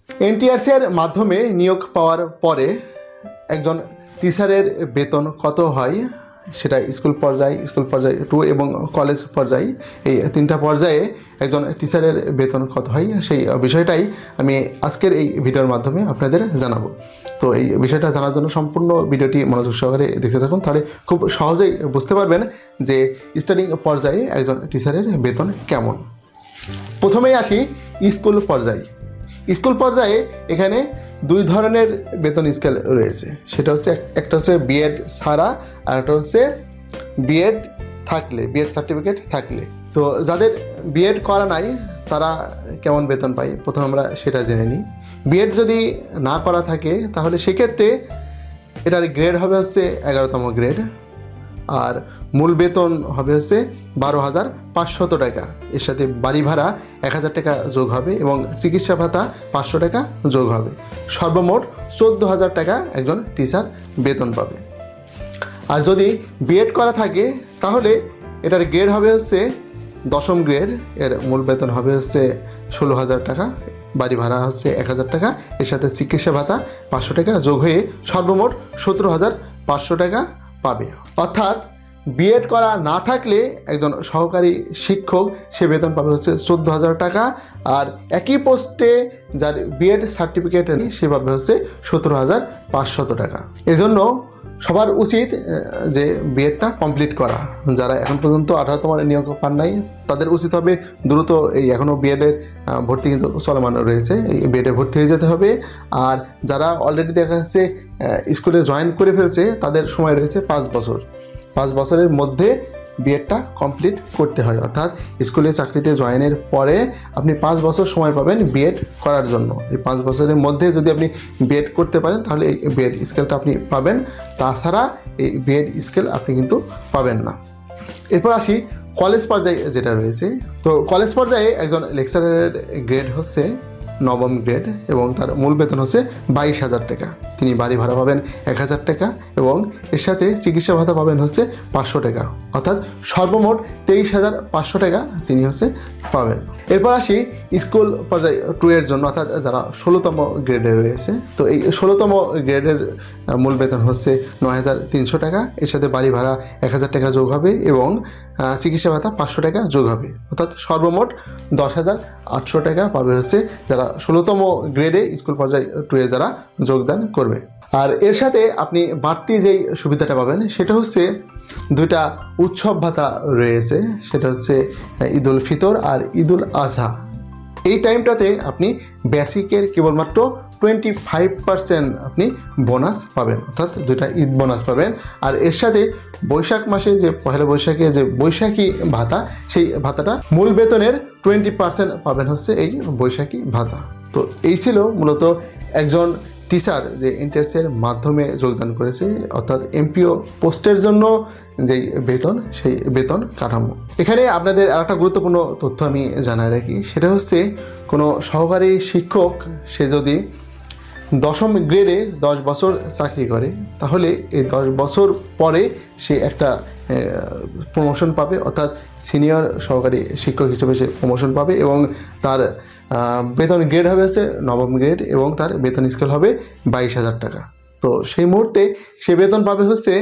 NTRC এর মাধ্যমে নিয়োগ পাওয়ার পরে একজন টিচারের বেতন কত হয় সেটা স্কুল পর্যায়ে 2 এবং কলেজ পর্যায়ে এই 3টা পর্যায়ে একজন টিচারের বেতন কত হয় সেই বিষয়টাই আমি আজকের এই ভিডিওর মাধ্যমে আপনাদের জানাবো। তো এই বিষয়টা জানার জন্য সম্পূর্ণ ভিডিওটি মনোযোগ সহকারে দেখতে থাকুন, তাহলে খুব সহজেই বুঝতে পারবেন যে স্টার্টিং পর্যায়ে একজন টিচারের বেতন কেমন। প্রথমেই আসি স্কুল পর্যায়ে। স্কুল পর্যায়ে এখানে 2 ধরনের বেতন স্কেল রয়েছে, সেটা হচ্ছে একটা হচ্ছে বিএড ছাড়া আর একটা হচ্ছে বিএড থাকলে, বিএড সার্টিফিকেট থাকলে। তো যাদের বিএড করা নাই তারা কেমন বেতন পায় প্রথমে আমরা সেটা জেনে নিই। বিএড যদি না করা থাকে তাহলে সেক্ষেত্রে এটার গ্রেড হবে হচ্ছে 11তম গ্রেড, আর মূল বেতন হবে হচ্ছে 12,500 টাকা। এর সাথে বাড়ি ভাড়া 1,000 টাকা যোগ হবে এবং চিকিৎসা ভাতা 500 টাকা যোগ হবে। সর্বমোট 14,000 টাকা একজন টিচার বেতন পাবে। আর যদি বিএড করা থাকে তাহলে এটার গ্রেড হবে হচ্ছে 10ম গ্রেড, এর মূল বেতন হবে হচ্ছে 16,000 টাকা, বাড়ি ভাড়া হচ্ছে 1,000 টাকা, এর সাথে চিকিৎসা ভাতা 500 টাকা যোগ হয়ে সর্বমোট 17,500 টাকা পাবে। অর্থাৎ বিএড করা না থাকলে একজন সহকারী শিক্ষক সে বেতন পাবে হচ্ছে 14,000 টাকা, আর একই পোস্টে যার বিএড সার্টিফিকেট সে পাবে হচ্ছে 17,500 টাকা। এজন্য সবার উচিত যে বিএডটা কমপ্লিট করা। যারা এখন পর্যন্ত 18তম নিয়োগ পান নাই তাদের উচিত হবে দ্রুত, এই এখনও বিএডের ভর্তি কিন্তু চলমান রয়েছে, এই বিএডে ভর্তি হয়ে যেতে হবে। আর যারা অলরেডি দেখা যাচ্ছে স্কুলে জয়েন করে ফেলছে তাদের সময় রয়েছে 5 বছর। 5 বছরের মধ্যে বিএডটা কমপ্লিট করতে হয়, অর্থাৎ স্কুলে চাকরিতে জয়েনের পরে আপনি 5 বছর সময় পাবেন বিএড করার জন্য। এই 5 বছরের মধ্যে যদি আপনি বিএড করতে পারেন তাহলে এই বিএড স্কেলটা আপনি পাবেন, তাছাড়া এই বিএড স্কেল আপনি কিন্তু পাবেন না। এরপর আসি কলেজ পর্যায়ে যেটা রয়েছে। তো কলেজ পর্যায়ে একজন লেকচারারের গ্রেড হচ্ছে 9ম গ্রেড এবং তার মূল বেতন হচ্ছে 22,000 টাকা। তিনি বাড়ি ভাড়া পাবেন 1,000 টাকা এবং এর সাথে চিকিৎসা ভাতা পাবেন হচ্ছে 500 টাকা, অর্থাৎ সর্বমোট 23,500 টাকা তিনি হচ্ছে পাবেন। এরপর আসি স্কুল পর্যায়ে 2 এর জন্য, অর্থাৎ যারা 16তম গ্রেডে রয়েছে। তো এই 16তম গ্রেডের মূল বেতন হচ্ছে 9,300 টাকা, এর সাথে বাড়ি ভাড়া 1,000 টাকা যোগ হবে এবং চিকিৎসা ভাতা 500 টাকা যোগ হবে, অর্থাৎ সর্বমোট 10,800 টাকা পাবে হচ্ছে যারা 16তম গ্রেডে স্কুল পর্যায়ে 2 এ যারা যোগদান করবে। আর এর সাথে আপনি বাড়তি যেই সুবিধাটা পাবেন সেটা হচ্ছে 2টা উৎসব ভাতা রয়েছে, সেটা হচ্ছে ঈদুল ফিতর আর ঈদুল আজহা। এই টাইমটাতে আপনি বেসিকের কেবলমাত্র 25% আপনি বোনাস পাবেন, অর্থাৎ 2টা ঈদ বোনাস পাবেন। আর এর সাথে বৈশাখ মাসে যে পহেলা বৈশাখে যে বৈশাখী ভাতা, সেই ভাতাটা মূল বেতনের 20% পাবেন হচ্ছে এই বৈশাখী ভাতা। তো এই ছিল মূলত একজন টিচার যে এনটিআরসি এর মাধ্যমে যোগদান করেছে, অর্থাৎ এমপিও পোস্টের জন্য যেই বেতন সেই বেতন কাঠামো। এখানে আপনাদের আরেকটা গুরুত্বপূর্ণ তথ্য আমি জানাই রাখি, সেটা হচ্ছে কোনো সহকারী শিক্ষক সে যদি 10ম গ্রেডে 10 বছর চাকরি করে তাহলে এই 10 বছর পরে সে একটা প্রমোশন পাবে, অর্থাৎ সিনিয়র সহকারী শিক্ষক হিসেবে সে প্রমোশন পাবে এবং তার বেতন গ্রেড হবে হচ্ছে 9ম গ্রেড এবং তার বেতন স্কেল হবে 22,000 টাকা। তো সেই মুহূর্তে সে বেতন পাবে হচ্ছে,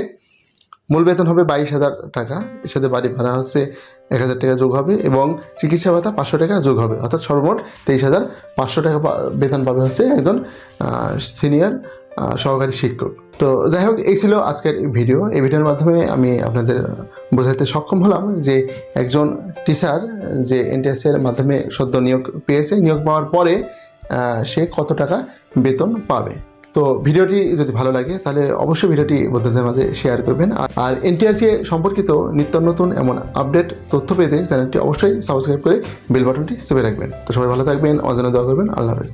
মূল বেতন হবে 22,000 টাকা, এর সাথে বাড়ি ভাড়া হচ্ছে 1,000 টাকা যোগ হবে এবং চিকিৎসা ভাতা 500 টাকা যোগ হবে, অর্থাৎ সর্বমোট 23,500 টাকা বেতন পাবে হচ্ছে একজন সিনিয়র সহকারী শিক্ষক। তো যাই হোক, এই ছিল আজকের ভিডিও। এই ভিডিওর মাধ্যমে আমি আপনাদের বোঝাতে সক্ষম হলাম যে একজন টিচার যে এনটিআরসি এর মাধ্যমে সদ্য নিয়োগ পেয়েছে, নিয়োগ পাওয়ার পরে সে কত টাকা বেতন পাবে। তো ভিডিওটি যদি ভালো লাগে তাহলে অবশ্যই ভিডিওটি বন্ধুদের মাঝে শেয়ার করবেন। আর এনটিআরসি সম্পর্কিত নিত্য নতুন এমন আপডেট তথ্য পেতে চ্যানেলটি অবশ্যই সাবস্ক্রাইব করে বেল বাটনটি চেপে রাখবেন। তো সবাই ভালো থাকবেন, অজানা দোয়া করবেন। আল্লাহ হাফেজ।